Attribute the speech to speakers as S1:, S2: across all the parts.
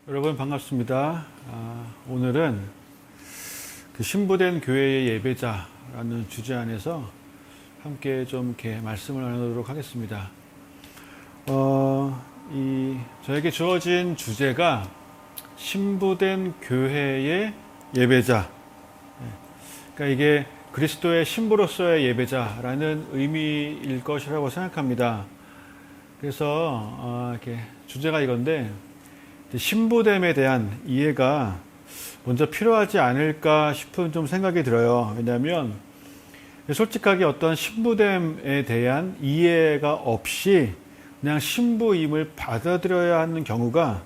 S1: 여러분 반갑습니다. 오늘은 그 신부된 교회의 예배자라는 주제 안에서 함께 좀 이렇게 말씀을 나누도록 하겠습니다. 저에게 주어진 주제가 신부된 교회의 예배자. 그러니까 이게 그리스도의 신부로서의 예배자라는 의미일 것이라고 생각합니다. 그래서 이렇게 주제가 이건데. 신부됨에 대한 이해가 먼저 필요하지 않을까 싶은 좀 생각이 들어요. 왜냐하면 솔직하게 어떤 신부됨에 대한 이해가 없이 그냥 신부임을 받아들여야 하는 경우가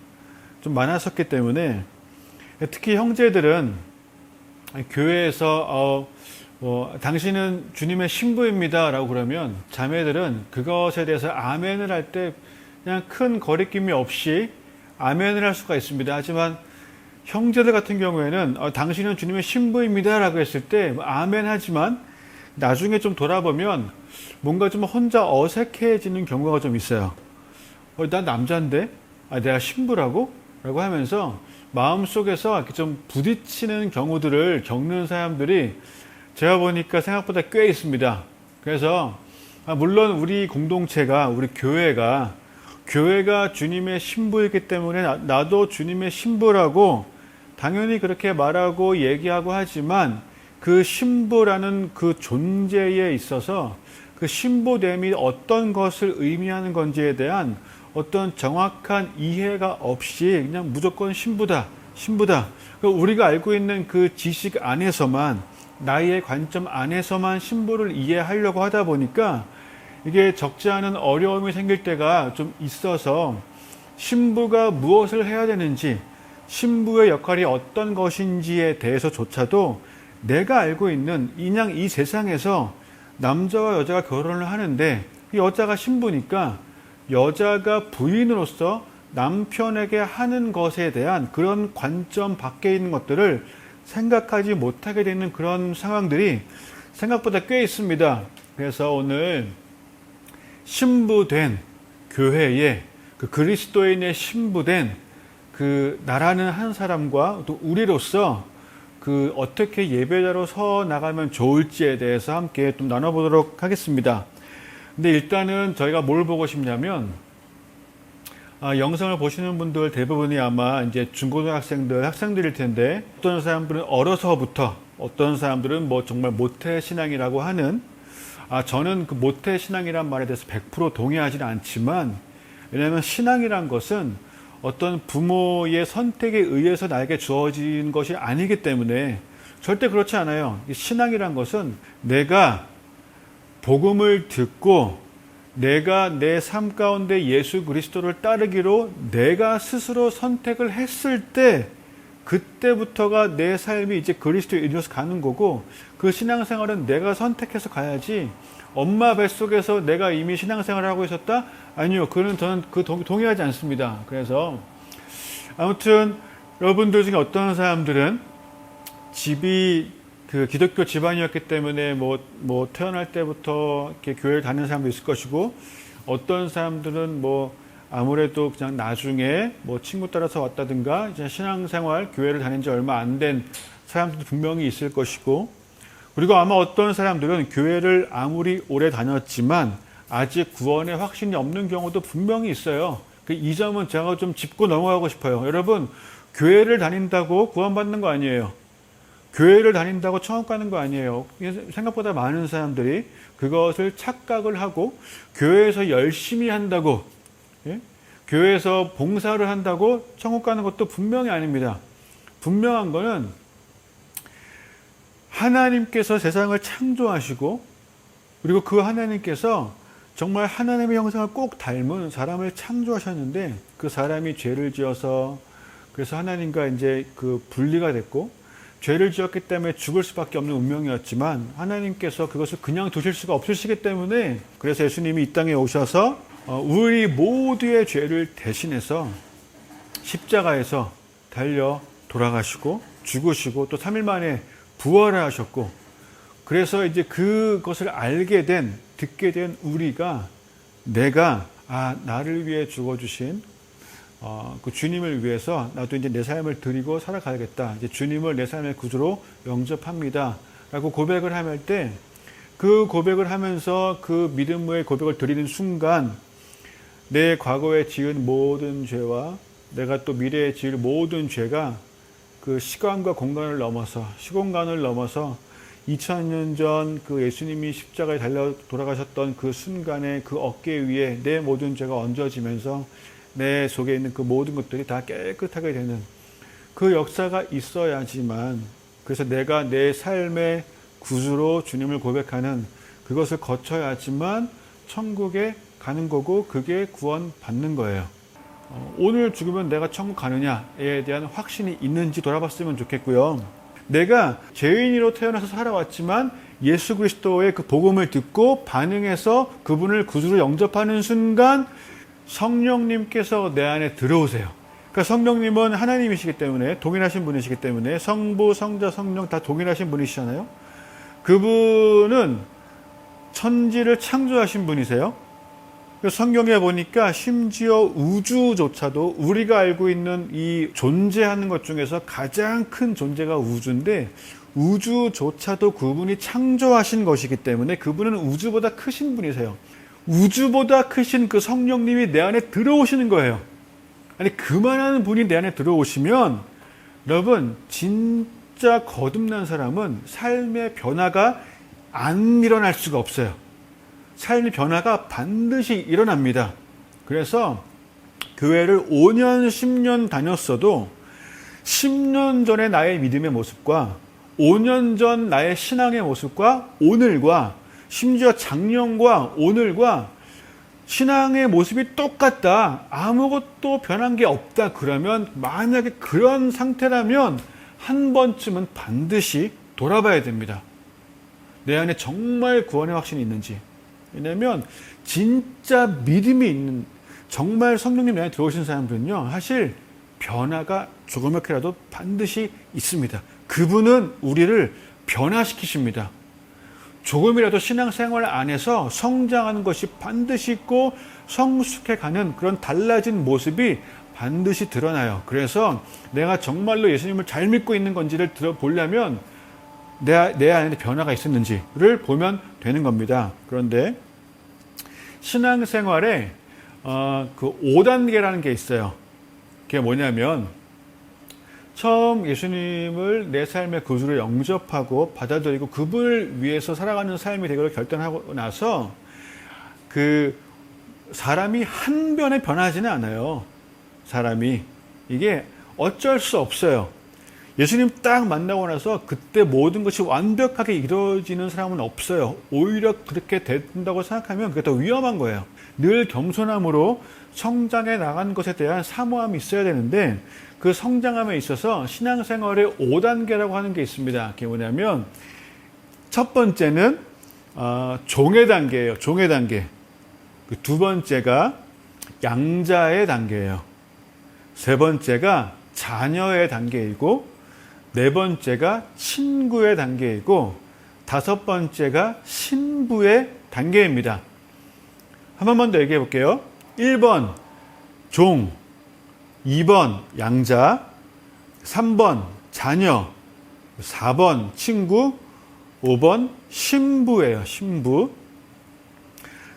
S1: 좀 많았었기 때문에 특히 형제들은 교회에서 당신은 주님의 신부입니다 라고 그러면 자매들은 그것에 대해서 아멘을 할 때 그냥 큰 거리낌이 없이 아멘을 할 수가 있습니다. 하지만 형제들 같은 경우에는 당신은 주님의 신부입니다 라고 했을 때 아멘 하지만 나중에 좀 돌아보면 뭔가 좀 혼자 어색해지는 경우가 좀 있어요. 난 남자인데 내가 신부라고? 라고 하면서 마음속에서 이렇게 좀 부딪히는 경우들을 겪는 사람들이 제가 보니까 생각보다 꽤 있습니다. 그래서 물론 우리 공동체가 우리 교회가 주님의 신부이기 때문에 나도 주님의 신부라고 당연히 그렇게 말하고 얘기하고 하지만 그 신부라는 그 존재에 있어서 그 신부됨이 어떤 것을 의미하는 건지에 대한 어떤 정확한 이해가 없이 그냥 무조건 신부다. 우리가 알고 있는 그 지식 안에서만 나의 관점 안에서만 신부를 이해하려고 하다 보니까 이게 적지 않은 어려움이 생길 때가 좀 있어서 신부가 무엇을 해야 되는지 신부의 역할이 어떤 것인지에 대해서조차도 내가 알고 있는 그냥 이 세상에서 남자와 여자가 결혼을 하는데 여자가 신부니까 여자가 부인으로서 남편에게 하는 것에 대한 그런 관점 밖에 있는 것들을 생각하지 못하게 되는 그런 상황들이 생각보다 꽤 있습니다. 그래서 오늘 신부된 교회에 그 그리스도인의 신부된 그 나라는 한 사람과 또 우리로서 그 어떻게 예배자로 서 나가면 좋을지에 대해서 함께 좀 나눠보도록 하겠습니다. 근데 일단은 저희가 뭘 보고 싶냐면 영상을 보시는 분들 대부분이 아마 이제 중고등학생들, 학생들일 텐데 어떤 사람들은 어려서부터 어떤 사람들은 뭐 정말 모태신앙이라고 하는 저는 그 모태신앙이란 말에 대해서 100% 동의하지는 않지만 왜냐하면 신앙이란 것은 어떤 부모의 선택에 의해서 나에게 주어진 것이 아니기 때문에 절대 그렇지 않아요. 신앙이란 것은 내가 복음을 듣고 내가 내 삶 가운데 예수 그리스도를 따르기로 내가 스스로 선택을 했을 때 그때부터가 내 삶이 이제 그리스도인으로서 가는 거고 그 신앙생활은 내가 선택해서 가야지 엄마 뱃속에서 내가 이미 신앙생활을 하고 있었다? 아니요. 저는 동의하지 않습니다. 그래서 아무튼 여러분들 중에 어떤 사람들은 집이 그 기독교 집안이었기 때문에 뭐 태어날 때부터 이렇게 교회를 다니는 사람도 있을 것이고 어떤 사람들은 아무래도 그냥 나중에 친구 따라서 왔다든가 이제 신앙생활 교회를 다닌 지 얼마 안 된 사람들도 분명히 있을 것이고 그리고 아마 어떤 사람들은 교회를 아무리 오래 다녔지만 아직 구원의 확신이 없는 경우도 분명히 있어요. 이 점은 제가 좀 짚고 넘어가고 싶어요. 여러분, 교회를 다닌다고 구원받는 거 아니에요. 교회를 다닌다고 천국 가는 거 아니에요. 생각보다 많은 사람들이 그것을 착각을 하고 교회에서 열심히 한다고 교회에서 봉사를 한다고 천국 가는 것도 분명히 아닙니다. 분명한 거는 하나님께서 세상을 창조하시고 그리고 그 하나님께서 정말 하나님의 형상을 꼭 닮은 사람을 창조하셨는데 그 사람이 죄를 지어서 그래서 하나님과 이제 그 분리가 됐고 죄를 지었기 때문에 죽을 수밖에 없는 운명이었지만 하나님께서 그것을 그냥 두실 수가 없으시기 때문에 그래서 예수님이 이 땅에 오셔서 우리 모두의 죄를 대신해서 십자가에서 달려 돌아가시고 죽으시고 또 3일 만에 부활을 하셨고 그래서 이제 그것을 듣게 된 우리가 내가 나를 위해 죽어주신 그 주님을 위해서 나도 이제 내 삶을 드리고 살아가야겠다. 이제 주님을 내 삶의 구주로 영접합니다. 라고 고백을 할 때 그 고백을 하면서 그 믿음의 고백을 드리는 순간 내 과거에 지은 모든 죄와 내가 또 미래에 지을 모든 죄가 그 시간과 공간을 넘어서 시공간을 넘어서 2000년 전 그 예수님이 십자가에 달려 돌아가셨던 그 순간에 그 어깨 위에 내 모든 죄가 얹어지면서 내 속에 있는 그 모든 것들이 다 깨끗하게 되는 그 역사가 있어야지만, 그래서 내가 내 삶의 구주로 주님을 고백하는 그것을 거쳐야지만 천국에 가는 거고 그게 구원 받는 거예요. 오늘 죽으면 내가 천국 가느냐에 대한 확신이 있는지 돌아봤으면 좋겠고요. 내가 죄인으로 태어나서 살아왔지만 예수 그리스도의 그 복음을 듣고 반응해서 그분을 구주로 영접하는 순간 성령님께서 내 안에 들어오세요. 그러니까 성령님은 하나님이시기 때문에, 동일하신 분이시기 때문에, 성부, 성자, 성령 다 동일하신 분이시잖아요. 그분은 천지를 창조하신 분이세요. 성경에 보니까 심지어 우주조차도 우리가 알고 있는 이 존재하는 것 중에서 가장 큰 존재가 우주인데, 우주조차도 그분이 창조하신 것이기 때문에 그분은 우주보다 크신 분이세요. 우주보다 크신 그 성령님이 내 안에 들어오시는 거예요. 아니, 그만한 분이 내 안에 들어오시면 여러분, 진짜 거듭난 사람은 삶의 변화가 안 일어날 수가 없어요. 삶의 변화가 반드시 일어납니다. 그래서 교회를 5년, 10년 다녔어도 10년 전의 나의 믿음의 모습과 5년 전 나의 신앙의 모습과 오늘과 심지어 작년과 오늘과 신앙의 모습이 똑같다, 아무것도 변한 게 없다, 그러면 만약에 그런 상태라면 한 번쯤은 반드시 돌아봐야 됩니다. 내 안에 정말 구원의 확신이 있는지. 왜냐하면 진짜 믿음이 있는, 정말 성령님 내 안에 들어오신 사람들은요, 사실 변화가 조그맣게라도 반드시 있습니다. 그분은 우리를 변화시키십니다. 조금이라도 신앙생활 안에서 성장하는 것이 반드시 있고 성숙해가는 그런 달라진 모습이 반드시 드러나요. 그래서 내가 정말로 예수님을 잘 믿고 있는 건지를 들어보려면 내 안에 변화가 있었는지를 보면 되는 겁니다. 그런데 신앙생활에 그 5단계라는 게 있어요. 그게 뭐냐면, 처음 예수님을 내 삶의 구주로 영접하고 받아들이고 그분을 위해서 살아가는 삶이 되기로 결단하고 나서 그 사람이 한 번에 변하지는 않아요. 사람이 이게 어쩔 수 없어요. 예수님 딱 만나고 나서 그때 모든 것이 완벽하게 이루어지는 사람은 없어요. 오히려 그렇게 된다고 생각하면 그게 더 위험한 거예요. 늘 겸손함으로 성장해 나가는 것에 대한 사모함이 있어야 되는데, 그 성장함에 있어서 신앙생활의 5단계라고 하는 게 있습니다. 그게 뭐냐면, 첫 번째는 종의 단계예요. 종의 단계. 두 번째가 양자의 단계예요. 세 번째가 자녀의 단계이고, 네 번째가 친구의 단계이고, 다섯 번째가 신부의 단계입니다. 한 번만 더 얘기해 볼게요. 1번 종, 2번 양자, 3번 자녀, 4번 친구, 5번 신부예요. 신부.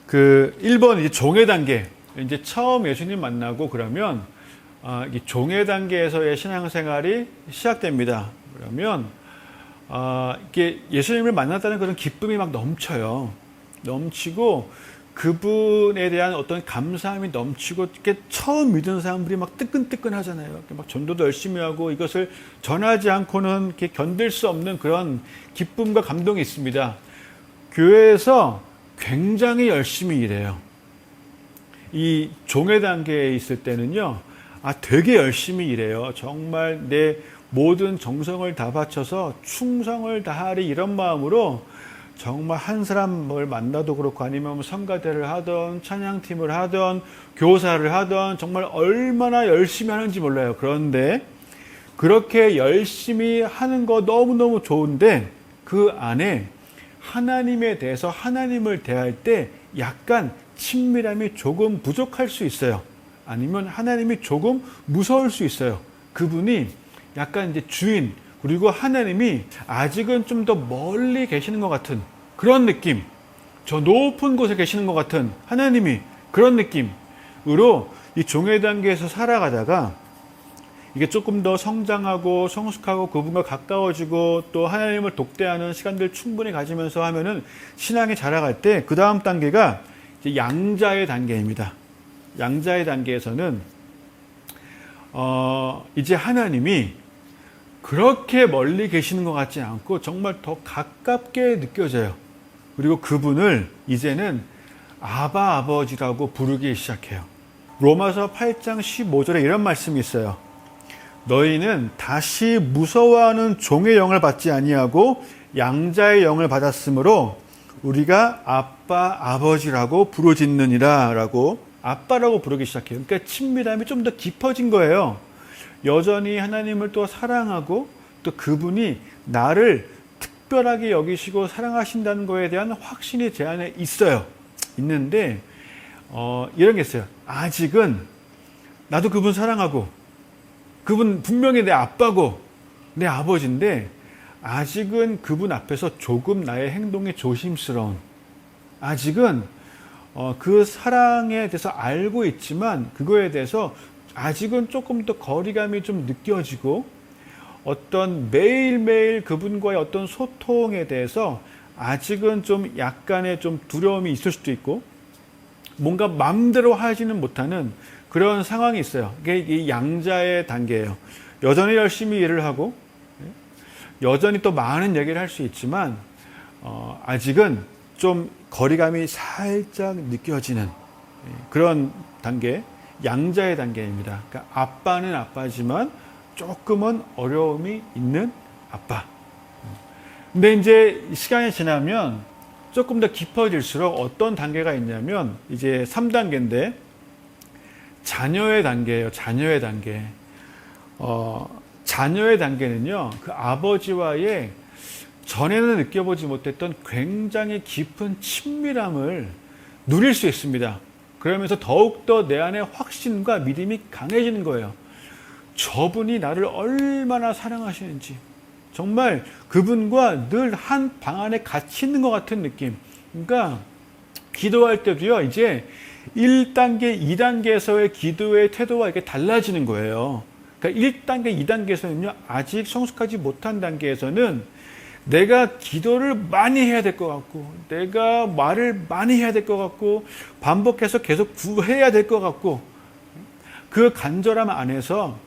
S1: 그 1번 이제 종의 단계. 이제 처음 예수님 만나고 그러면 이 종의 단계에서의 신앙생활이 시작됩니다. 그러면 이게 예수님을 만났다는 그런 기쁨이 막 넘쳐요. 넘치고 그분에 대한 어떤 감사함이 넘치고, 이렇게 처음 믿은 사람들이 막 뜨끈뜨끈 하잖아요. 막 전도도 열심히 하고 이것을 전하지 않고는 이렇게 견딜 수 없는 그런 기쁨과 감동이 있습니다. 교회에서 굉장히 열심히 일해요. 이 종의 단계에 있을 때는요, 되게 열심히 일해요. 정말 내 모든 정성을 다 바쳐서 충성을 다하리, 이런 마음으로 정말 한 사람을 만나도 그렇고, 아니면 성가대를 하던 찬양팀을 하던 교사를 하던 정말 얼마나 열심히 하는지 몰라요. 그런데 그렇게 열심히 하는 거 너무너무 좋은데 그 안에 하나님에 대해서, 하나님을 대할 때 약간 친밀함이 조금 부족할 수 있어요. 아니면 하나님이 조금 무서울 수 있어요. 그분이 약간 이제 주인, 그리고 하나님이 아직은 좀 더 멀리 계시는 것 같은 그런 느낌, 저 높은 곳에 계시는 것 같은 하나님이 그런 느낌으로 이 종의 단계에서 살아가다가 이게 조금 더 성장하고 성숙하고 그분과 가까워지고 또 하나님을 독대하는 시간들 충분히 가지면서 하면은 신앙이 자라갈 때 그 다음 단계가 이제 양자의 단계입니다. 양자의 단계에서는 이제 하나님이 그렇게 멀리 계시는 것 같지 않고 정말 더 가깝게 느껴져요. 그리고 그분을 이제는 아바 아버지라고 부르기 시작해요. 로마서 8장 15절에 이런 말씀이 있어요. 너희는 다시 무서워하는 종의 영을 받지 아니하고 양자의 영을 받았으므로 우리가 아빠 아버지라고 부르짖느니라 라고 아빠라고 부르기 시작해요. 그러니까 친밀함이 좀 더 깊어진 거예요. 여전히 하나님을 또 사랑하고 또 그분이 나를 특별하게 여기시고 사랑하신다는 거에 대한 확신이 제 안에 있어요. 있는데 이런 게 있어요. 아직은 나도 그분 사랑하고 그분 분명히 내 아빠고 내 아버지인데 아직은 그분 앞에서 조금 나의 행동이 조심스러운, 아직은 그 사랑에 대해서 알고 있지만 그거에 대해서 아직은 조금 더 거리감이 좀 느껴지고 어떤 매일매일 그분과의 어떤 소통에 대해서 아직은 좀 약간의 좀 두려움이 있을 수도 있고 뭔가 마음대로 하지는 못하는 그런 상황이 있어요. 이게 이 양자의 단계예요. 여전히 열심히 일을 하고 여전히 또 많은 얘기를 할 수 있지만 아직은 좀 거리감이 살짝 느껴지는 그런 단계, 양자의 단계입니다. 그러니까 아빠는 아빠지만 조금은 어려움이 있는 아빠. 근데 이제 시간이 지나면 조금 더 깊어질수록 어떤 단계가 있냐면 이제 3단계인데 자녀의 단계예요. 자녀의 단계. 자녀의 단계는요, 그 아버지와의 전에는 느껴보지 못했던 굉장히 깊은 친밀함을 누릴 수 있습니다. 그러면서 더욱더 내 안에 확신과 믿음이 강해지는 거예요. 저분이 나를 얼마나 사랑하시는지, 정말 그분과 늘 한 방 안에 같이 있는 것 같은 느낌. 그러니까 기도할 때도요, 이제 1단계, 2단계에서의 기도의 태도와 이게 달라지는 거예요. 그러니까 1단계, 2단계에서는요, 아직 성숙하지 못한 단계에서는 내가 기도를 많이 해야 될 것 같고, 내가 말을 많이 해야 될 것 같고, 반복해서 계속 구해야 될 것 같고, 그 간절함 안에서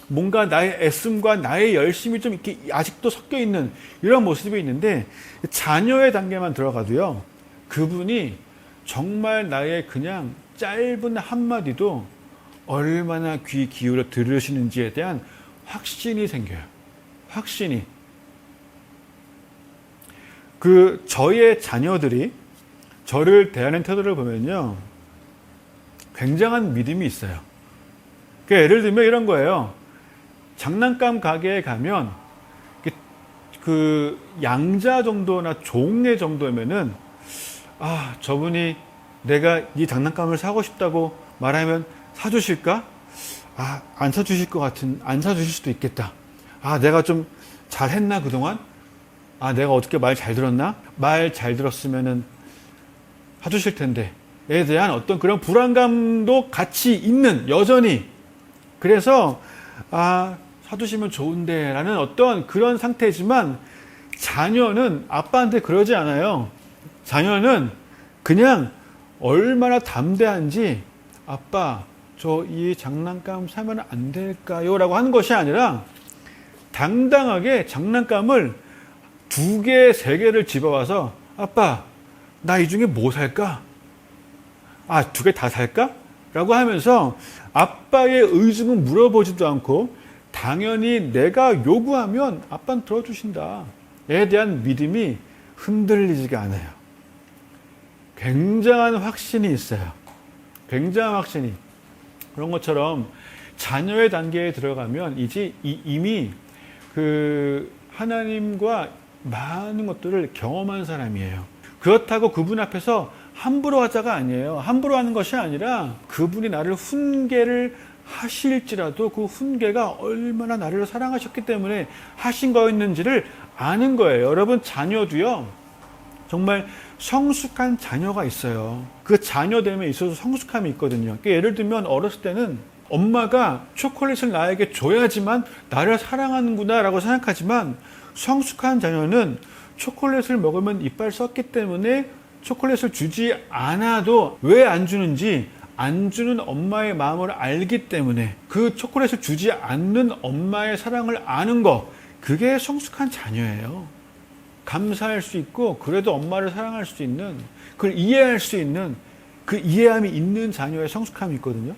S1: 뭔가 나의 애씀과 나의 열심이 좀 이렇게 아직도 섞여 있는 이런 모습이 있는데, 자녀의 단계만 들어가도요, 그분이 정말 나의 그냥 짧은 한마디도 얼마나 귀 기울여 들으시는지에 대한 확신이 생겨요. 확신이. 저의 자녀들이 저를 대하는 태도를 보면요, 굉장한 믿음이 있어요. 그러니까 예를 들면 이런 거예요. 장난감 가게에 가면 그 양자 정도나 종의 정도면은 저분이 내가 이 장난감을 사고 싶다고 말하면 사주실까? 안 사주실 것 같은, 안 사주실 수도 있겠다. 내가 좀 잘했나 그동안? 내가 어떻게 말 잘 들었나? 말 잘 들었으면은 사주실 텐데. 에 대한 어떤 그런 불안감도 같이 있는, 여전히. 그래서, 사주시면 좋은데, 라는 어떤 그런 상태지만, 자녀는 아빠한테 그러지 않아요. 자녀는 그냥 얼마나 담대한지, 아빠, 저 이 장난감 사면 안 될까요? 라고 하는 것이 아니라, 당당하게 장난감을 2개, 3개를 집어와서, 아빠, 나 이 중에 뭐 살까? 2개 다 살까? 라고 하면서 아빠의 의중은 물어보지도 않고 당연히 내가 요구하면 아빠는 들어주신다. 에 대한 믿음이 흔들리지가 않아요. 굉장한 확신이 있어요. 굉장한 확신이. 그런 것처럼 자녀의 단계에 들어가면 이제 이미 하나님과 많은 것들을 경험한 사람이에요. 그렇다고 그분 앞에서 함부로 하자가 아니에요. 함부로 하는 것이 아니라 그분이 나를 훈계를 하실지라도 그 훈계가 얼마나 나를 사랑하셨기 때문에 하신 거였는지를 아는 거예요. 여러분, 자녀도요, 정말 성숙한 자녀가 있어요. 그 자녀됨에 있어서 성숙함이 있거든요. 그러니까 예를 들면 어렸을 때는 엄마가 초콜릿을 나에게 줘야지만 나를 사랑하는구나 라고 생각하지만, 성숙한 자녀는 초콜릿을 먹으면 이빨 썼기 때문에 초콜릿을 주지 않아도 왜 안 주는지, 안 주는 엄마의 마음을 알기 때문에 그 초콜릿을 주지 않는 엄마의 사랑을 아는 거, 그게 성숙한 자녀예요. 감사할 수 있고 그래도 엄마를 사랑할 수 있는, 그걸 이해할 수 있는 그 이해함이 있는 자녀의 성숙함이 있거든요.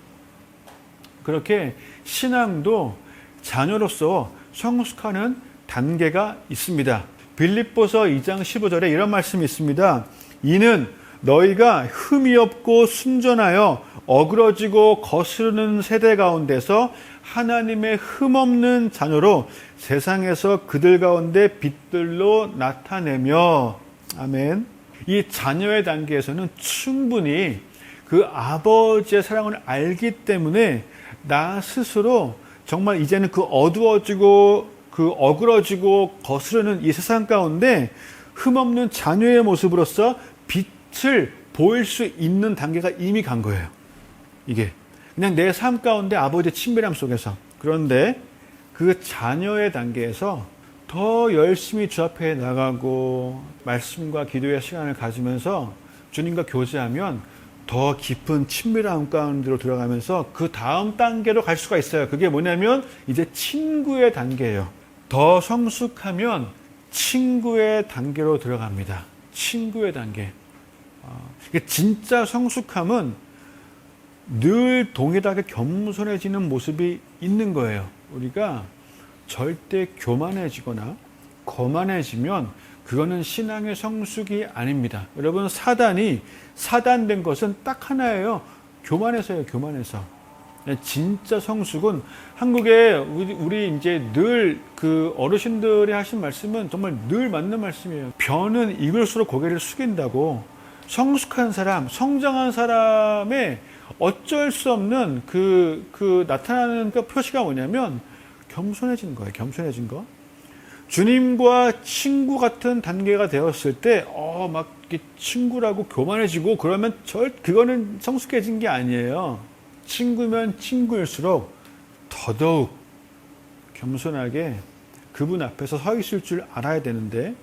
S1: 그렇게 신앙도 자녀로서 성숙하는 단계가 있습니다. 빌립보서 2장 15절에 이런 말씀이 있습니다. 이는 너희가 흠이 없고 순전하여 어그러지고 거스르는 세대 가운데서 하나님의 흠없는 자녀로 세상에서 그들 가운데 빛들로 나타내며. 아멘. 이 자녀의 단계에서는 충분히 그 아버지의 사랑을 알기 때문에 나 스스로 정말 이제는 그 어두워지고 그 어그러지고 거스르는 이 세상 가운데 흠없는 자녀의 모습으로서 빛을 보일 수 있는 단계가 이미 간 거예요. 이게 그냥 내 삶 가운데 아버지의 친밀함 속에서. 그런데 그 자녀의 단계에서 더 열심히 주 앞에 나가고 말씀과 기도의 시간을 가지면서 주님과 교제하면 더 깊은 친밀함 가운데로 들어가면서 그 다음 단계로 갈 수가 있어요. 그게 뭐냐면 이제 친구의 단계예요. 더 성숙하면 친구의 단계로 들어갑니다. 친구의 단계. 진짜 성숙함은 늘 동일하게 겸손해지는 모습이 있는 거예요. 우리가 절대 교만해지거나 거만해지면 그거는 신앙의 성숙이 아닙니다. 여러분, 사단된 것은 딱 하나예요. 교만해서요, 교만해서. 진짜 성숙은, 한국에 우리 이제 늘 그 어르신들이 하신 말씀은 정말 늘 맞는 말씀이에요. 변은 익을수록 고개를 숙인다고. 성숙한 사람, 성장한 사람의 어쩔 수 없는 그 나타나는 그 표시가 뭐냐면 겸손해진 거예요. 겸손해진 거. 주님과 친구 같은 단계가 되었을 때, 막 친구라고 교만해지고 그러면 그거는 성숙해진 게 아니에요. 친구면 친구일수록 더더욱 겸손하게 그분 앞에서 서 있을 줄 알아야 되는데,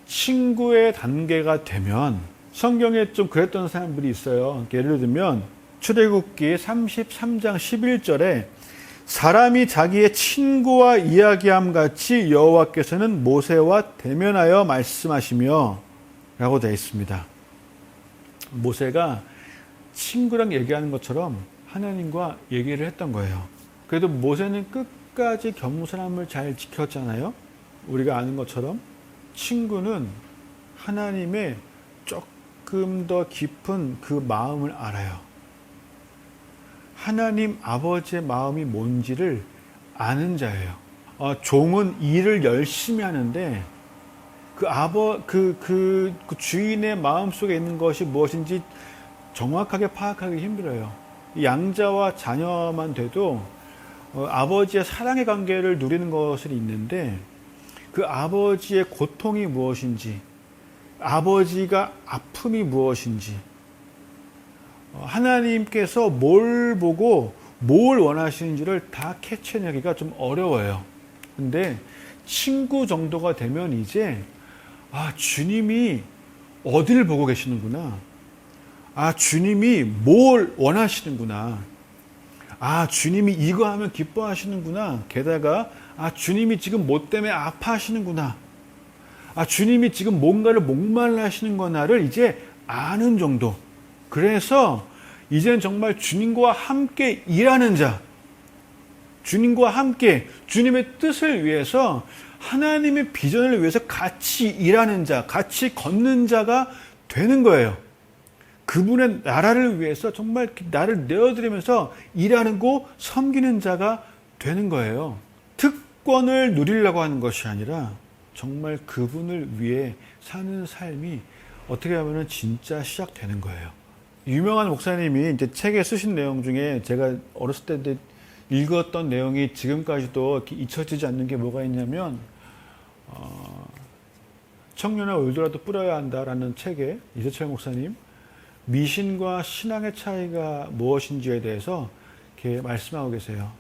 S1: 친구의 단계가 되면, 성경에 좀 그랬던 사람들이 있어요. 예를 들면 출애굽기 33장 11절에 사람이 자기의 친구와 이야기함 같이 여호와께서는 모세와 대면하여 말씀하시며 라고 되어 있습니다. 모세가 친구랑 얘기하는 것처럼 하나님과 얘기를 했던 거예요. 그래도 모세는 끝까지 겸손함을 잘 지켰잖아요. 우리가 아는 것처럼 친구는 하나님의 조금 더 깊은 그 마음을 알아요. 하나님 아버지의 마음이 뭔지를 아는 자예요. 종은 일을 열심히 하는데 그 주인의 마음 속에 있는 것이 무엇인지 정확하게 파악하기 힘들어요. 양자와 자녀만 돼도 아버지의 사랑의 관계를 누리는 것이 있는데, 그 아버지의 고통이 무엇인지, 아버지가 아픔이 무엇인지, 하나님께서 뭘 보고 뭘 원하시는지를 다 캐치해내기가 좀 어려워요. 근데 친구 정도가 되면 이제 주님이 어디를 보고 계시는구나, 주님이 뭘 원하시는구나, 주님이 이거 하면 기뻐하시는구나, 게다가 주님이 지금 뭐 때문에 아파하시는구나, 주님이 지금 뭔가를 목말라 하시는구나를 이제 아는 정도. 그래서 이제는 정말 주님과 함께 일하는 자, 주님과 함께 주님의 뜻을 위해서, 하나님의 비전을 위해서 같이 일하는 자, 같이 걷는 자가 되는 거예요. 그분의 나라를 위해서 정말 나를 내어드리면서 일하고 섬기는 자가 되는 거예요. 특권을 누리려고 하는 것이 아니라 정말 그분을 위해 사는 삶이 어떻게 하면은 진짜 시작되는 거예요. 유명한 목사님이 이제 책에 쓰신 내용 중에 제가 어렸을 때 읽었던 내용이 지금까지도 이렇게 잊혀지지 않는 게 뭐가 있냐면, 청년의 올도라도 뿌려야 한다라는 책에 이세철 목사님, 미신과 신앙의 차이가 무엇인지에 대해서 이렇게 말씀하고 계세요.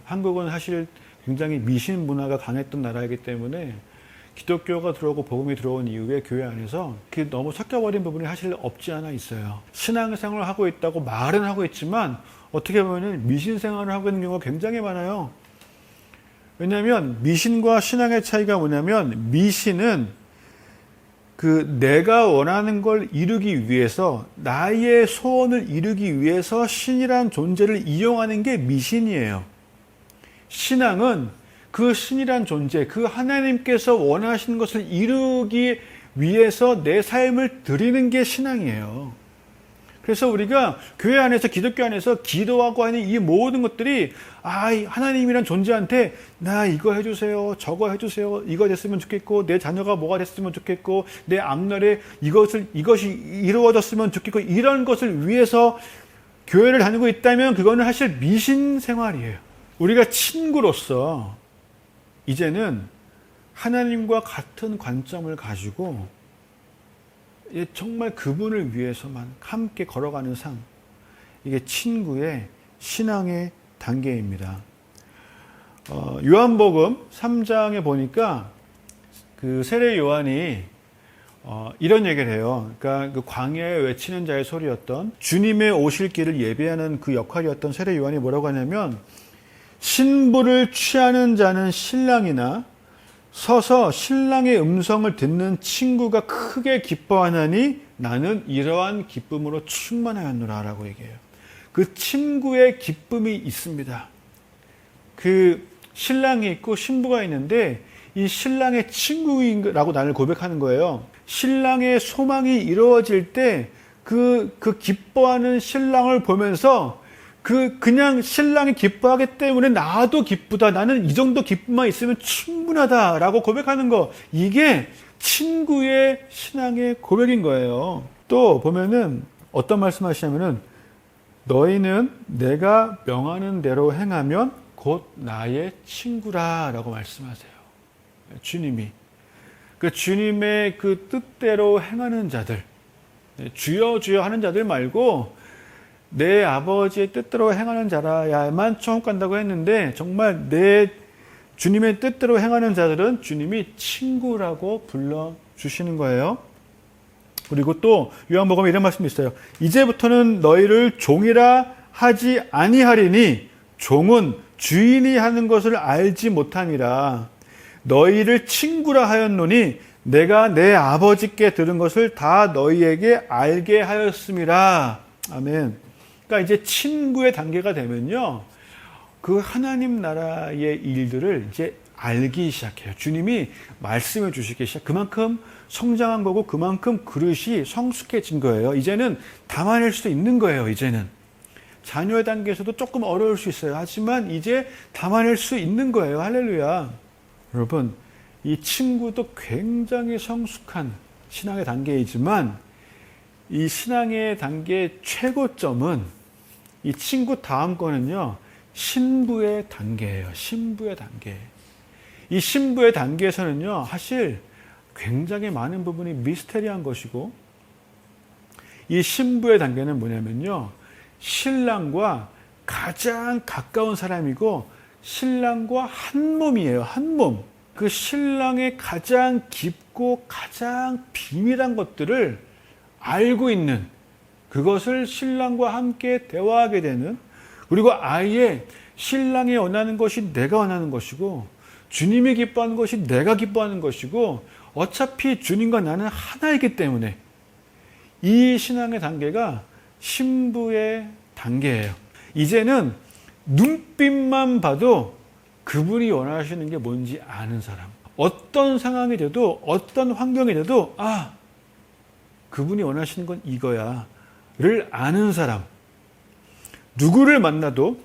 S1: 한국은 사실 굉장히 미신 문화가 강했던 나라이기 때문에 기독교가 들어오고 복음이 들어온 이후에 교회 안에서 너무 섞여버린 부분이 사실 없지 않아 있어요. 신앙생활을 하고 있다고 말은 하고 있지만 어떻게 보면 미신생활을 하고 있는 경우가 굉장히 많아요. 왜냐하면 미신과 신앙의 차이가 뭐냐면, 미신은 내가 원하는 걸 이루기 위해서, 나의 소원을 이루기 위해서 신이란 존재를 이용하는 게 미신이에요. 신앙은 그 신이란 존재, 그 하나님께서 원하시는 것을 이루기 위해서 내 삶을 드리는 게 신앙이에요. 그래서 우리가 교회 안에서, 기독교 안에서 기도하고 하는 이 모든 것들이, 하나님이란 존재한테 나 이거 해주세요, 저거 해주세요, 이거 됐으면 좋겠고, 내 자녀가 뭐가 됐으면 좋겠고, 내 앞날에 이것이 이루어졌으면 좋겠고, 이런 것을 위해서 교회를 다니고 있다면 그거는 사실 미신 생활이에요. 우리가 친구로서 이제는 하나님과 같은 관점을 가지고 정말 그분을 위해서만 함께 걸어가는 삶, 이게 친구의 신앙의 단계입니다. 요한복음 3장에 보니까 그 세례 요한이 이런 얘기를 해요. 그러니까 그 광야에 외치는 자의 소리였던, 주님의 오실 길을 예배하는 그 역할이었던 세례 요한이 뭐라고 하냐면, 신부를 취하는 자는 신랑이나 서서 신랑의 음성을 듣는 친구가 크게 기뻐하나니 나는 이러한 기쁨으로 충만하였노라 라고 얘기해요. 그 친구의 기쁨이 있습니다. 그 신랑이 있고 신부가 있는데, 이 신랑의 친구라고 나를 고백하는 거예요. 신랑의 소망이 이루어질 때 그 기뻐하는 신랑을 보면서 그냥 신랑이 기뻐하기 때문에 나도 기쁘다, 나는 이 정도 기쁨만 있으면 충분하다라고 고백하는 거, 이게 친구의 신앙의 고백인 거예요. 또 보면은 어떤 말씀하시냐면은, 너희는 내가 명하는 대로 행하면 곧 나의 친구라 라고 말씀하세요. 주님이. 그 주님의 그 뜻대로 행하는 자들, 주여 주여 하는 자들 말고 내 아버지의 뜻대로 행하는 자라야만 천국 간다고 했는데, 정말 내 주님의 뜻대로 행하는 자들은 주님이 친구라고 불러주시는 거예요. 그리고 또 요한복음에 이런 말씀이 있어요. 이제부터는 너희를 종이라 하지 아니하리니 종은 주인이 하는 것을 알지 못함이라. 너희를 친구라 하였노니 내가 내 아버지께 들은 것을 다 너희에게 알게 하였음이라. 아멘. 그러니까 이제 친구의 단계가 되면요, 그 하나님 나라의 일들을 이제 알기 시작해요. 주님이 말씀해 주시기 시작. 그만큼 성장한 거고, 그만큼 그릇이 성숙해진 거예요. 이제는 담아낼 수 있는 거예요. 이제는 자녀의 단계에서도 조금 어려울 수 있어요. 하지만 이제 담아낼 수 있는 거예요. 할렐루야. 여러분, 이 친구도 굉장히 성숙한 신앙의 단계이지만, 이 신앙의 단계의 최고점은 이 친구 다음 거는요, 신부의 단계예요. 신부의 단계. 이 신부의 단계에서는요, 사실 굉장히 많은 부분이 미스테리한 것이고, 이 신부의 단계는 뭐냐면요, 신랑과 가장 가까운 사람이고 신랑과 한 몸이에요. 한 몸. 그 신랑의 가장 깊고 가장 비밀한 것들을 알고 있는, 그것을 신랑과 함께 대화하게 되는, 그리고 아예 신랑이 원하는 것이 내가 원하는 것이고, 주님이 기뻐하는 것이 내가 기뻐하는 것이고, 어차피 주님과 나는 하나이기 때문에 이 신앙의 단계가 신부의 단계예요. 이제는 눈빛만 봐도 그분이 원하시는 게 뭔지 아는 사람. 어떤 상황이 돼도, 어떤 환경이 돼도, 그분이 원하시는 건 이거야 를 아는 사람. 누구를 만나도,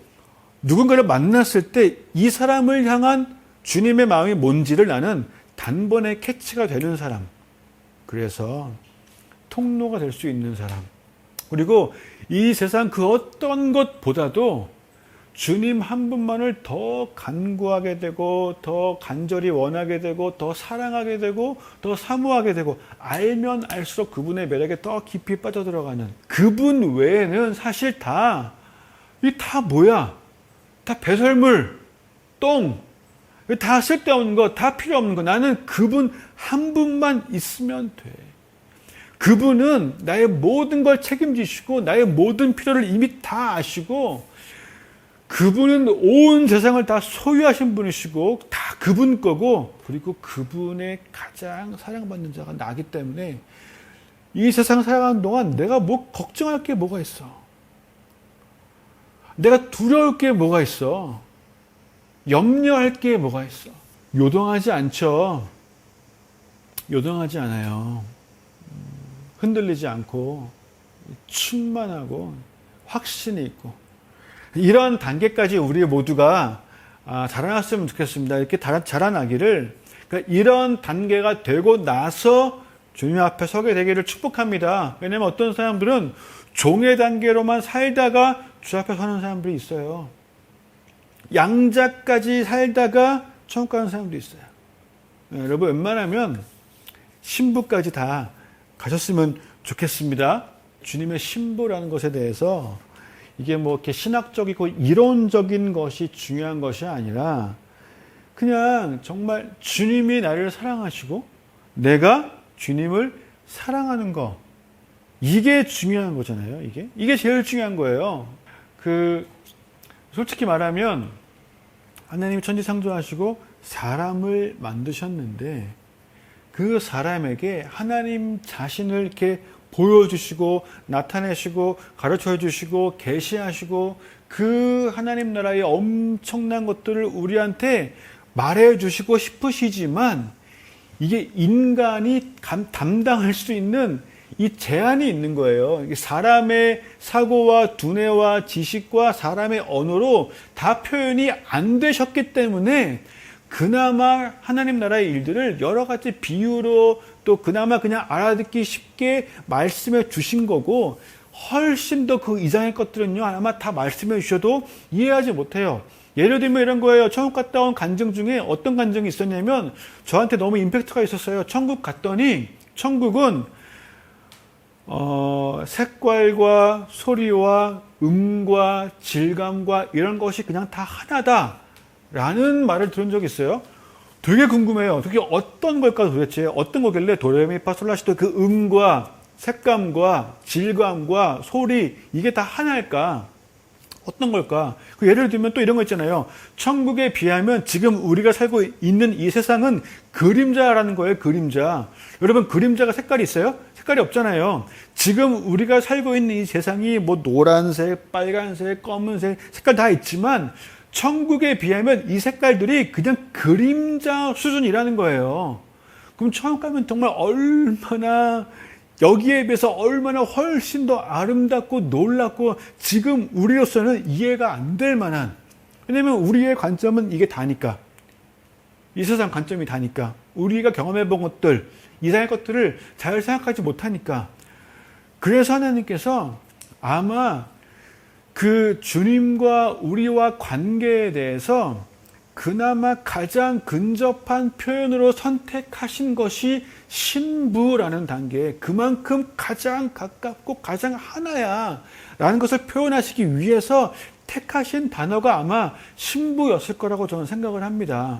S1: 누군가를 만났을 때 이 사람을 향한 주님의 마음이 뭔지를 나는 단번에 캐치가 되는 사람. 그래서 통로가 될 수 있는 사람. 그리고 이 세상 그 어떤 것보다도 주님 한 분만을 더 간구하게 되고 더 간절히 원하게 되고 더 사랑하게 되고 더 사모하게 되고 알면 알수록 그분의 매력에 더 깊이 빠져들어가는 그분 외에는 사실 다 뭐야? 다 배설물, 똥, 다 쓸데없는 거, 다 필요 없는 거. 나는 그분 한 분만 있으면 돼. 그분은 나의 모든 걸 책임지시고 나의 모든 필요를 이미 다 아시고 그분은 온 세상을 다 소유하신 분이시고 다 그분 거고 그리고 그분의 가장 사랑받는 자가 나기 때문에 이 세상 살아가는 동안 내가 뭐 걱정할 게 뭐가 있어? 내가 두려울 게 뭐가 있어? 염려할 게 뭐가 있어? 요동하지 않죠. 요동하지 않아요. 흔들리지 않고 충만하고 확신이 있고 이런 단계까지 우리 모두가 자라났으면 좋겠습니다. 이렇게 자라나기를 그러니까 이런 단계가 되고 나서 주님 앞에 서게 되기를 축복합니다. 왜냐하면 어떤 사람들은 종의 단계로만 살다가 주 앞에 서는 사람들이 있어요. 양자까지 살다가 천국 가는 사람도 있어요. 여러분 웬만하면 신부까지 다 가셨으면 좋겠습니다. 주님의 신부라는 것에 대해서 이게 뭐 이렇게 신학적이고 이론적인 것이 중요한 것이 아니라 그냥 정말 주님이 나를 사랑하시고 내가 주님을 사랑하는 거 이게 중요한 거잖아요. 이게 제일 중요한 거예요. 솔직히 말하면 하나님이 천지창조하시고 사람을 만드셨는데 그 사람에게 하나님 자신을 이렇게 보여주시고 나타내시고 가르쳐 주시고 계시하시고 그 하나님 나라의 엄청난 것들을 우리한테 말해 주시고 싶으시지만 이게 인간이 담당할 수 있는 이 제한이 있는 거예요. 사람의 사고와 두뇌와 지식과 사람의 언어로 다 표현이 안 되셨기 때문에 그나마 하나님 나라의 일들을 여러 가지 비유로 또 그나마 그냥 알아듣기 쉽게 말씀해 주신 거고 훨씬 더 그 이상의 것들은요 아마 다 말씀해 주셔도 이해하지 못해요. 예를 들면 이런 거예요. 천국 갔다 온 간증 중에 어떤 간증이 있었냐면 저한테 너무 임팩트가 있었어요. 천국 갔더니 천국은 색깔과 소리와 음과 질감과 이런 것이 그냥 다 하나다 라는 말을 들은 적이 있어요. 되게 궁금해요. 그게 어떤 걸까 도대체? 어떤 거길래 도레미파솔라시도 그 음과 색감과 질감과 소리 이게 다 하나일까? 어떤 걸까? 예를 들면 또 이런 거 있잖아요. 천국에 비하면 지금 우리가 살고 있는 이 세상은 그림자라는 거예요. 그림자. 여러분 그림자가 색깔이 있어요? 색깔이 없잖아요. 지금 우리가 살고 있는 이 세상이 뭐 노란색, 빨간색, 검은색 색깔 다 있지만 천국에 비하면 이 색깔들이 그냥 그림자 수준이라는 거예요. 그럼 천국 가면 정말 얼마나 여기에 비해서 얼마나 훨씬 더 아름답고 놀랍고 지금 우리로서는 이해가 안 될 만한 왜냐면 우리의 관점은 이게 다니까 이 세상 관점이 다니까 우리가 경험해 본 것들 이상의 것들을 잘 생각하지 못하니까 그래서 하나님께서 아마 그 주님과 우리와 관계에 대해서 그나마 가장 근접한 표현으로 선택하신 것이 신부라는 단계, 그만큼 가장 가깝고 가장 하나야 라는 것을 표현하시기 위해서 택하신 단어가 아마 신부였을 거라고 저는 생각을 합니다.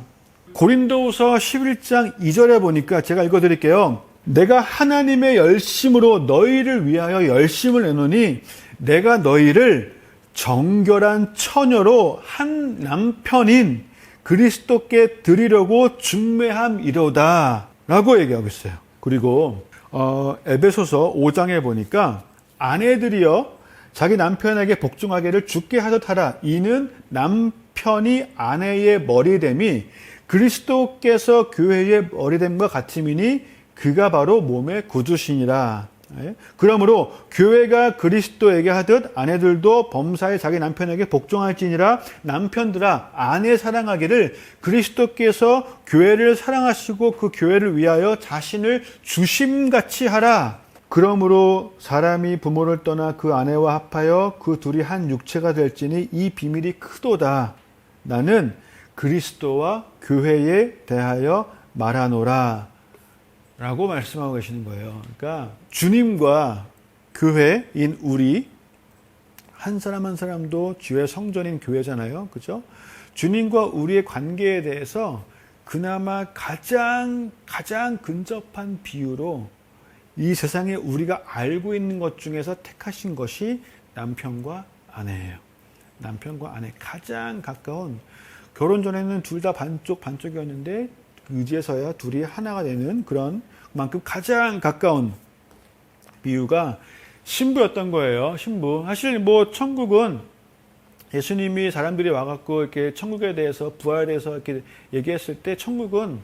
S1: 고린도후서 11장 2절에 보니까 제가 읽어드릴게요. 내가 하나님의 열심으로 너희를 위하여 열심을 내노니 내가 너희를 정결한 처녀로 한 남편인 그리스도께 드리려고 중매함이로다 라고 얘기하고 있어요. 그리고 에베소서 5장에 보니까 아내들이여 자기 남편에게 복종하기를 주께 하듯 하라. 이는 남편이 아내의 머리됨이 그리스도께서 교회의 머리됨과 같음이니 그가 바로 몸의 구주시니라. 그러므로 교회가 그리스도에게 하듯 아내들도 범사에 자기 남편에게 복종할지니라. 남편들아 아내 사랑하기를 그리스도께서 교회를 사랑하시고 그 교회를 위하여 자신을 주심같이 하라. 그러므로 사람이 부모를 떠나 그 아내와 합하여 그 둘이 한 육체가 될지니 이 비밀이 크도다. 나는 그리스도와 교회에 대하여 말하노라. 라고 말씀하고 계시는 거예요. 그러니까 주님과 교회인 우리 한 사람 한 사람도 주의 성전인 교회잖아요. 그죠? 주님과 우리의 관계에 대해서 그나마 가장 근접한 비유로 이 세상에 우리가 알고 있는 것 중에서 택하신 것이 남편과 아내예요. 남편과 아내 가장 가까운, 결혼 전에는 둘 다 반쪽이었는데 의지에서야 둘이 하나가 되는 그런 만큼 가장 가까운 비유가 신부였던 거예요. 신부. 사실 뭐 천국은 예수님이 사람들이 와갖고 이렇게 천국에 대해서 부활에 대해서 이렇게 얘기했을 때 천국은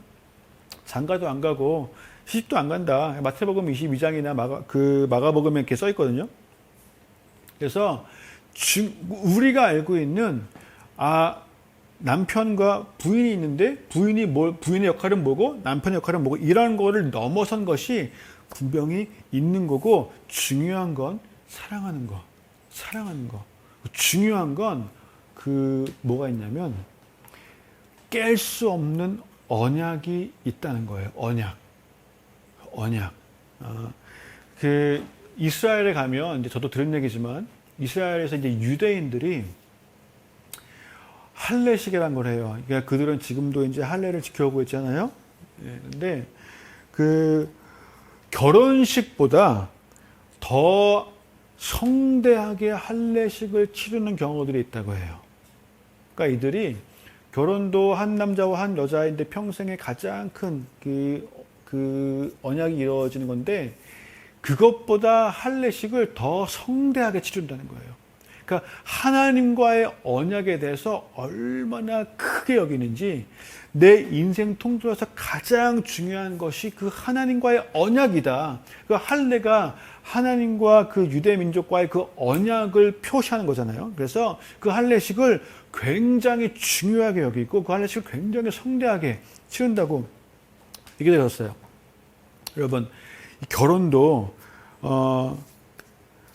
S1: 장가도 안 가고 시집도 안 간다. 마태복음 22장이나 마가복음에 이렇게 써 있거든요. 그래서 우리가 알고 있는 남편과 부인이 있는데 부인의 역할은 뭐고 남편의 역할은 뭐고 이런 거를 넘어선 것이 분명히 있는 거고, 중요한 건 사랑하는 거. 중요한 건 뭐가 있냐면 깰 수 없는 언약이 있다는 거예요. 언약. 이스라엘에 가면, 이제 저도 들은 얘기지만, 이스라엘에서 이제 유대인들이 할례식이라는 걸 해요. 그러니까 그들은 지금도 이제 할례를 지켜오고 있잖아요. 근데 결혼식보다 더 성대하게 할례식을 치르는 경우들이 있다고 해요. 그러니까 이들이 결혼도 한 남자와 한 여자인데 평생에 가장 큰 그 언약이 이루어지는 건데, 그것보다 할례식을 더 성대하게 치른다는 거예요. 그러니까 하나님과의 언약에 대해서 얼마나 크게 여기는지, 내 인생 통틀어서 가장 중요한 것이 그 하나님과의 언약이다. 그 할례가 하나님과 그 유대 민족과의 그 언약을 표시하는 거잖아요. 그래서 그 할례식을 굉장히 중요하게 여기고 그 할례식을 굉장히 성대하게 치른다고 얘기 들었어요. 여러분, 결혼도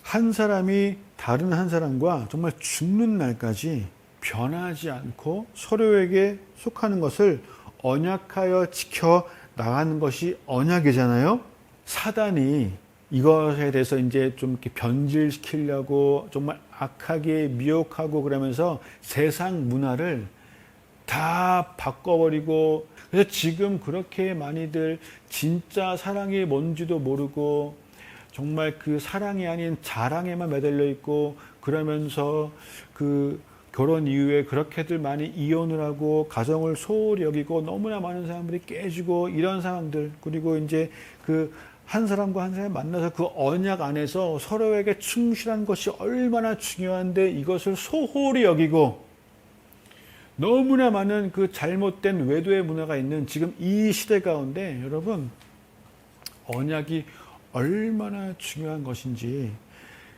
S1: 한 사람이 다른 한 사람과 정말 죽는 날까지 변하지 않고 서로에게 속하는 것을 언약하여 지켜 나가는 것이 언약이잖아요. 사단이 이것에 대해서 이제 좀 이렇게 변질시키려고 정말 악하게 미혹하고 그러면서 세상 문화를 다 바꿔버리고, 그래서 지금 그렇게 많이들 진짜 사랑이 뭔지도 모르고 정말 그 사랑이 아닌 자랑에만 매달려 있고, 그러면서 그 결혼 이후에 그렇게들 많이 이혼을 하고 가정을 소홀히 여기고 너무나 많은 사람들이 깨지고 이런 상황들, 그리고 이제 한 사람과 한 사람이 만나서 그 언약 안에서 서로에게 충실한 것이 얼마나 중요한데 이것을 소홀히 여기고 너무나 많은 그 잘못된 외도의 문화가 있는 지금 이 시대 가운데, 여러분, 언약이 얼마나 중요한 것인지,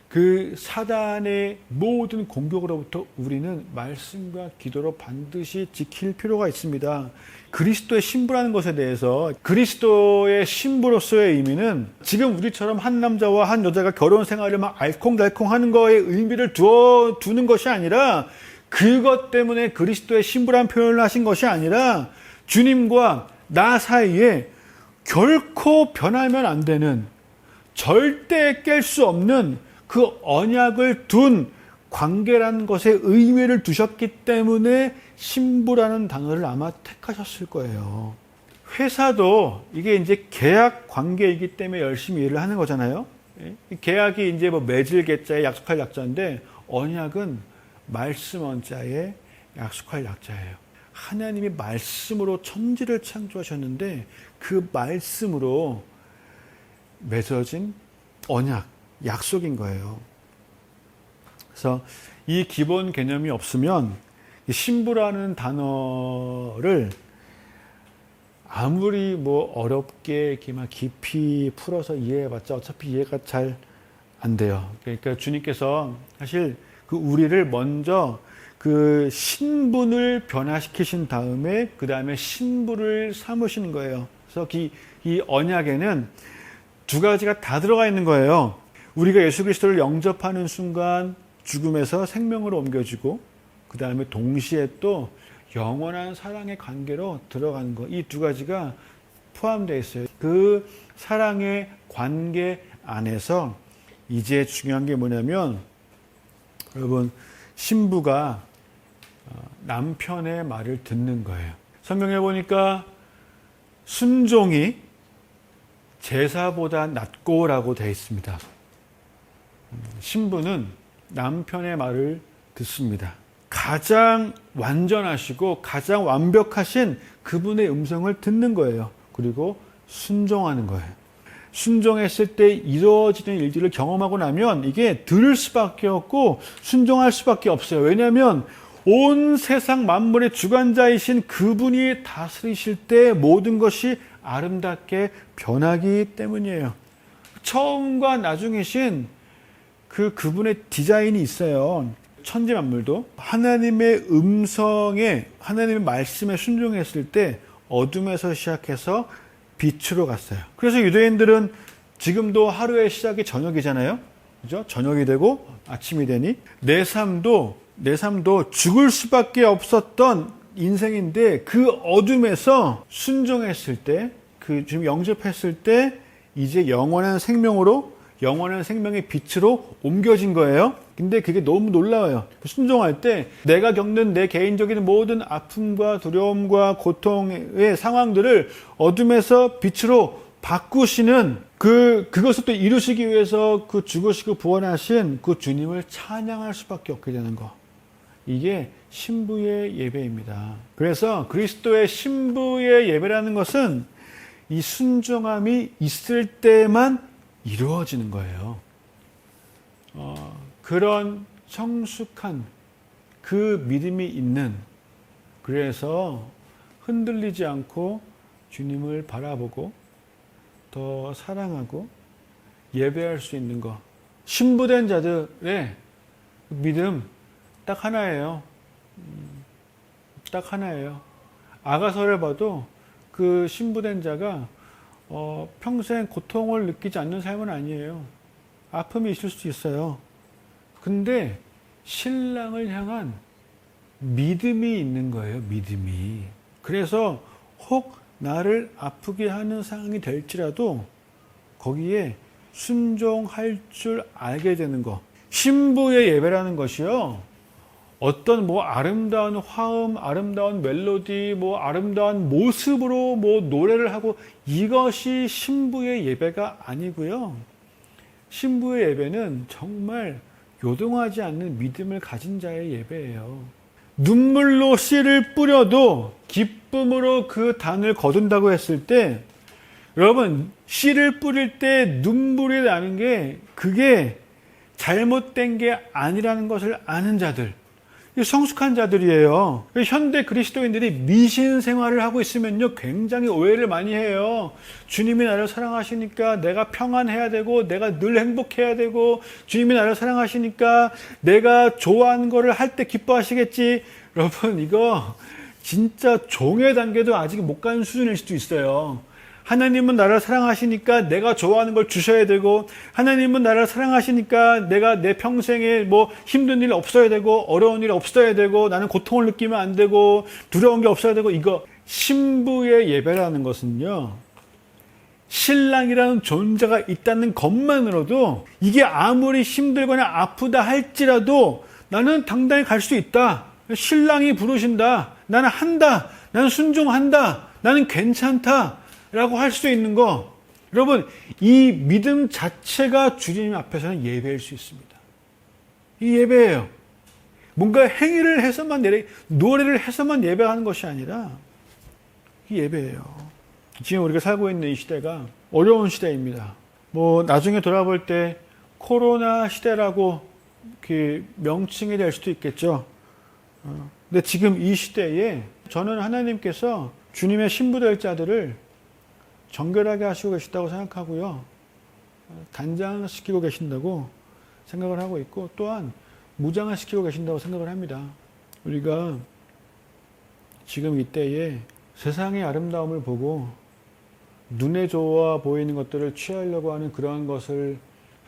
S1: 그 사단의 모든 공격으로부터 우리는 말씀과 기도로 반드시 지킬 필요가 있습니다. 그리스도의 신부라는 것에 대해서, 그리스도의 신부로서의 의미는 지금 우리처럼 한 남자와 한 여자가 결혼 생활을 막 알콩달콩 하는 거에 의미를 두는 것이 아니라, 그것 때문에 그리스도의 신부라는 표현을 하신 것이 아니라 주님과 나 사이에 결코 변하면 안 되는, 절대 깰 수 없는 그 언약을 둔 관계라는 것에 의미를 두셨기 때문에 신부라는 단어를 아마 택하셨을 거예요. 회사도 이게 이제 계약 관계이기 때문에 열심히 일을 하는 거잖아요. 계약이 이제 뭐 맺을 계자에 약속할 약자인데, 언약은 말씀 원자에 약속할 약자예요. 하나님이 말씀으로 천지를 창조하셨는데 그 말씀으로 맺어진 언약, 약속인 거예요. 그래서 이 기본 개념이 없으면 신부라는 단어를 아무리 뭐 어렵게 이렇게 막 깊이 풀어서 이해해봤자 어차피 이해가 잘 안 돼요. 그러니까 주님께서 사실 우리를 먼저 그 신분을 변화시키신 다음에 그 다음에 신부를 삼으시는 거예요. 그래서 이 언약에는 두 가지가 다 들어가 있는 거예요. 우리가 예수 그리스도를 영접하는 순간 죽음에서 생명으로 옮겨지고 그 다음에 동시에 또 영원한 사랑의 관계로 들어가는 거. 이 두 가지가 포함되어 있어요. 그 사랑의 관계 안에서 이제 중요한 게 뭐냐면 여러분 신부가 남편의 말을 듣는 거예요. 성경에 보니까 순종이 제사보다 낫고라고 되어 있습니다. 신부는 남편의 말을 듣습니다. 가장 완전하시고 가장 완벽하신 그분의 음성을 듣는 거예요. 그리고 순종하는 거예요. 순종했을 때 이루어지는 일들을 경험하고 나면 이게 들을 수밖에 없고 순종할 수밖에 없어요. 왜냐하면 온 세상 만물의 주관자이신 그분이 다스리실 때 모든 것이 아름답게 변하기 때문이에요. 처음과 나중이신 그분의 디자인이 있어요. 천지 만물도 하나님의 음성에, 하나님의 말씀에 순종했을 때 어둠에서 시작해서 빛으로 갔어요. 그래서 유대인들은 지금도 하루의 시작이 저녁이잖아요. 그죠? 저녁이 되고 아침이 되니 내 삶도 죽을 수밖에 없었던 인생인데 그 어둠에서 순종했을 때, 지금 영접했을 때 이제 영원한 생명으로, 영원한 생명의 빛으로 옮겨진 거예요. 근데 그게 너무 놀라워요. 순종할 때 내가 겪는 내 개인적인 모든 아픔과 두려움과 고통의 상황들을 어둠에서 빛으로 바꾸시는 그것을 또 이루시기 위해서 죽으시고 부활하신 그 주님을 찬양할 수밖에 없게 되는 거. 이게 신부의 예배입니다. 그래서 그리스도의 신부의 예배라는 것은 이 순종함이 있을 때만 이루어지는 거예요. 그런 성숙한 그 믿음이 있는, 그래서 흔들리지 않고 주님을 바라보고 더 사랑하고 예배할 수 있는 것. 신부된 자들의 믿음 딱 하나예요. 딱 하나예요. 아가서를 봐도 그 신부된 자가 평생 고통을 느끼지 않는 삶은 아니에요. 아픔이 있을 수 있어요. 근데 신랑을 향한 믿음이 있는 거예요. 믿음이. 그래서 혹 나를 아프게 하는 상황이 될지라도 거기에 순종할 줄 알게 되는 거. 신부의 예배라는 것이요, 어떤 아름다운 화음, 아름다운 멜로디, 아름다운 모습으로 노래를 하고, 이것이 신부의 예배가 아니고요. 신부의 예배는 정말 요동하지 않는 믿음을 가진 자의 예배예요. 눈물로 씨를 뿌려도 기쁨으로 그 단을 거둔다고 했을 때, 여러분, 씨를 뿌릴 때 눈물이 나는 게 그게 잘못된 게 아니라는 것을 아는 자들, 성숙한 자들이에요. 현대 그리스도인들이 미신 생활을 하고 있으면요, 굉장히 오해를 많이 해요. 주님이 나를 사랑하시니까 내가 평안해야 되고, 내가 늘 행복해야 되고, 주님이 나를 사랑하시니까 내가 좋아하는 거를 할 때 기뻐하시겠지. 여러분, 이거 진짜 종의 단계도 아직 못 가는 수준일 수도 있어요. 하나님은 나를 사랑하시니까 내가 좋아하는 걸 주셔야 되고, 하나님은 나를 사랑하시니까 내가 내 평생에 힘든 일 없어야 되고, 어려운 일 없어야 되고, 나는 고통을 느끼면 안 되고, 두려운 게 없어야 되고. 이거 신부의 예배라는 것은요, 신랑이라는 존재가 있다는 것만으로도 이게 아무리 힘들거나 아프다 할지라도 나는 당당히 갈 수 있다. 신랑이 부르신다. 나는 한다. 나는 순종한다. 나는 괜찮다. 라고 할 수 있는 거. 여러분, 이 믿음 자체가 주님 앞에서는 예배일 수 있습니다. 이 예배예요. 뭔가 행위를 해서만 노래를 해서만 예배하는 것이 아니라 이 예배예요. 지금 우리가 살고 있는 이 시대가 어려운 시대입니다. 나중에 돌아볼 때 코로나 시대라고 명칭이 될 수도 있겠죠. 근데 지금 이 시대에 저는 하나님께서 주님의 신부될 자들을 정결하게 하시고 계시다고 생각하고요. 단장시키고 계신다고 생각을 하고 있고, 또한 무장화시키고 계신다고 생각을 합니다. 우리가 지금 이때에 세상의 아름다움을 보고 눈에 좋아 보이는 것들을 취하려고 하는 그러한 것을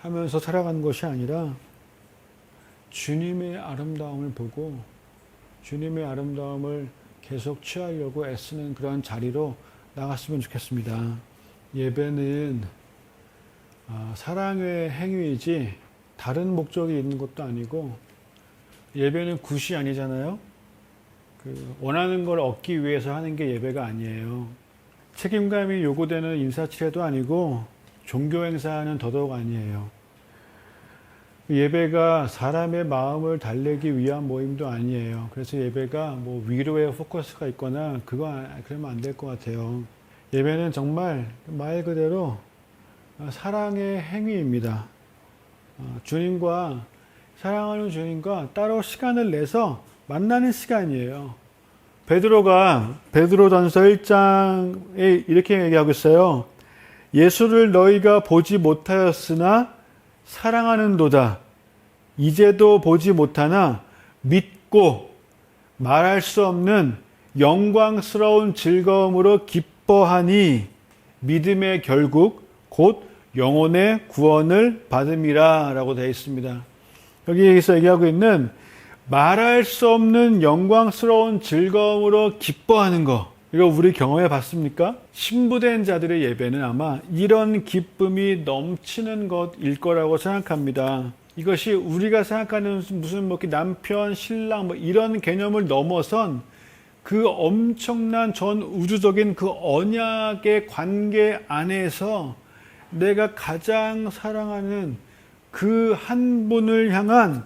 S1: 하면서 살아가는 것이 아니라 주님의 아름다움을 보고 주님의 아름다움을 계속 취하려고 애쓰는 그런 자리로 나갔으면 좋겠습니다. 예배는 사랑의 행위이지 다른 목적이 있는 것도 아니고, 예배는 굿이 아니잖아요. 원하는 걸 얻기 위해서 하는 게 예배가 아니에요. 책임감이 요구되는 인사치레도 아니고 종교 행사는 더더욱 아니에요. 예배가 사람의 마음을 달래기 위한 모임도 아니에요. 그래서 예배가 뭐 위로에 포커스가 있거나 그러면 안 될 것 같아요. 예배는 정말 말 그대로 사랑의 행위입니다. 사랑하는 주님과 따로 시간을 내서 만나는 시간이에요. 베드로전서 1장에 이렇게 얘기하고 있어요. 예수를 너희가 보지 못하였으나 사랑하는도다. 이제도 보지 못하나 믿고 말할 수 없는 영광스러운 즐거움으로 기뻐하니 믿음의 결국 곧 영혼의 구원을 받음이라 라고 되어 있습니다. 여기에서 얘기하고 있는 말할 수 없는 영광스러운 즐거움으로 기뻐하는 거, 이거 우리 경험해 봤습니까? 신부된 자들의 예배는 아마 이런 기쁨이 넘치는 것일 거라고 생각합니다. 이것이 우리가 생각하는 무슨 남편, 신랑 이런 개념을 넘어선 그 엄청난 전 우주적인 그 언약의 관계 안에서 내가 가장 사랑하는 그 한 분을 향한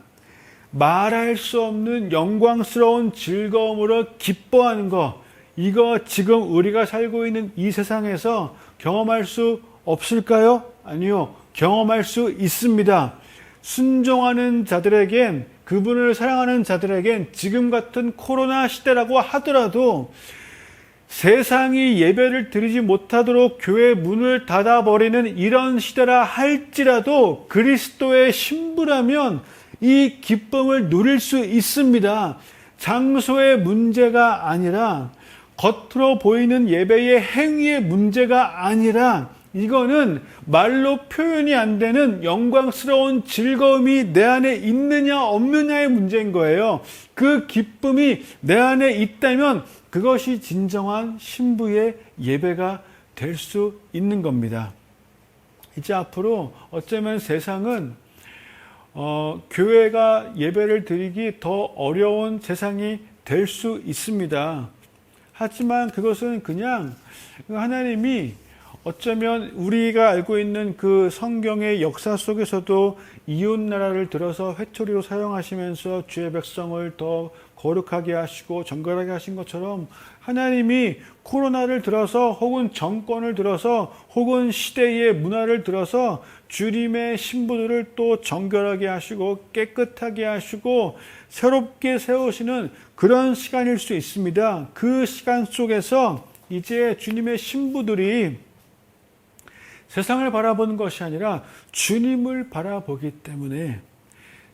S1: 말할 수 없는 영광스러운 즐거움으로 기뻐하는 것, 이거 지금 우리가 살고 있는 이 세상에서 경험할 수 없을까요? 아니요, 경험할 수 있습니다. 순종하는 자들에겐, 그분을 사랑하는 자들에겐 지금 같은 코로나 시대라고 하더라도 세상이 예배를 드리지 못하도록 교회 문을 닫아버리는 이런 시대라 할지라도 그리스도의 신부라면 이 기쁨을 누릴 수 있습니다. 장소의 문제가 아니라, 겉으로 보이는 예배의 행위의 문제가 아니라, 이거는 말로 표현이 안 되는 영광스러운 즐거움이 내 안에 있느냐 없느냐의 문제인 거예요. 그 기쁨이 내 안에 있다면 그것이 진정한 신부의 예배가 될 수 있는 겁니다. 이제 앞으로 어쩌면 세상은 교회가 예배를 드리기 더 어려운 세상이 될 수 있습니다. 하지만 그것은 그냥 하나님이 어쩌면 우리가 알고 있는 그 성경의 역사 속에서도 이웃나라를 들어서 회초리로 사용하시면서 주의 백성을 더 거룩하게 하시고 정결하게 하신 것처럼, 하나님이 코로나를 들어서 혹은 정권을 들어서 혹은 시대의 문화를 들어서 주님의 신부들을 또 정결하게 하시고 깨끗하게 하시고 새롭게 세우시는 그런 시간일 수 있습니다. 그 시간 속에서 이제 주님의 신부들이 세상을 바라보는 것이 아니라 주님을 바라보기 때문에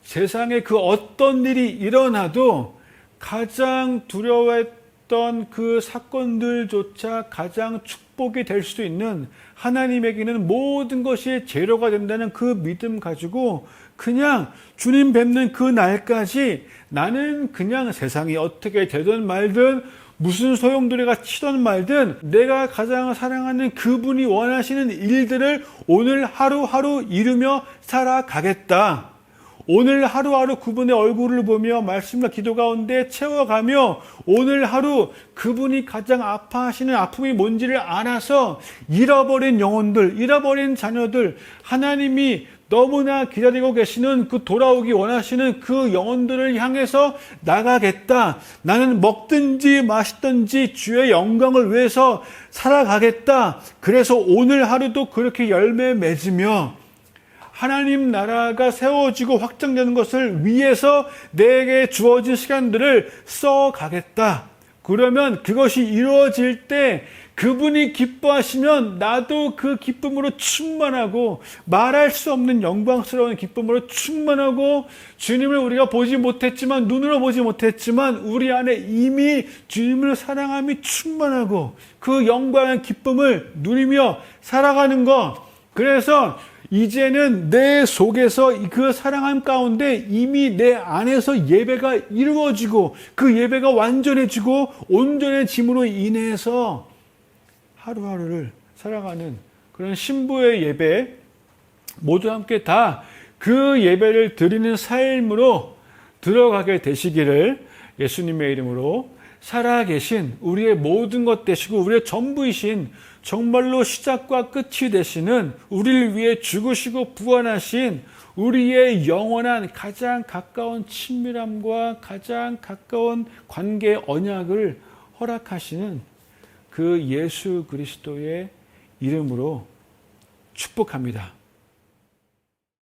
S1: 세상에 그 어떤 일이 일어나도 가장 두려워했던 그 사건들조차 가장 축복이 될 수 있는, 하나님에게는 모든 것이 재료가 된다는 그 믿음 가지고 그냥 주님 뵙는 그 날까지 나는 그냥 세상이 어떻게 되든 말든 무슨 소용돌이가 치던 말든 내가 가장 사랑하는 그분이 원하시는 일들을 오늘 하루하루 이루며 살아가겠다. 오늘 하루하루 그분의 얼굴을 보며 말씀과 기도 가운데 채워가며 오늘 하루 그분이 가장 아파하시는 아픔이 뭔지를 알아서 잃어버린 영혼들, 잃어버린 자녀들, 하나님이 너무나 기다리고 계시는 그 돌아오기 원하시는 그 영혼들을 향해서 나가겠다. 나는 먹든지 마시든지 주의 영광을 위해서 살아가겠다. 그래서 오늘 하루도 그렇게 열매 맺으며 하나님 나라가 세워지고 확장되는 것을 위해서 내게 주어진 시간들을 써가겠다. 그러면 그것이 이루어질 때 그분이 기뻐하시면 나도 그 기쁨으로 충만하고 말할 수 없는 영광스러운 기쁨으로 충만하고 주님을 우리가 보지 못했지만 눈으로 보지 못했지만 우리 안에 이미 주님을 사랑함이 충만하고 그 영광의 기쁨을 누리며 살아가는 것. 그래서 이제는 내 속에서 그 사랑함 가운데 이미 내 안에서 예배가 이루어지고 그 예배가 완전해지고 온전해짐으로 인해서 하루하루를 살아가는 그런 신부의 예배, 모두 함께 다 그 예배를 드리는 삶으로 들어가게 되시기를 예수님의 이름으로 살아계신 우리의 모든 것 되시고 우리의 전부이신 정말로 시작과 끝이 되시는 우리를 위해 죽으시고 부활하신 우리의 영원한 가장 가까운 친밀함과 가장 가까운 관계 언약을 허락하시는 그 예수 그리스도의 이름으로 축복합니다.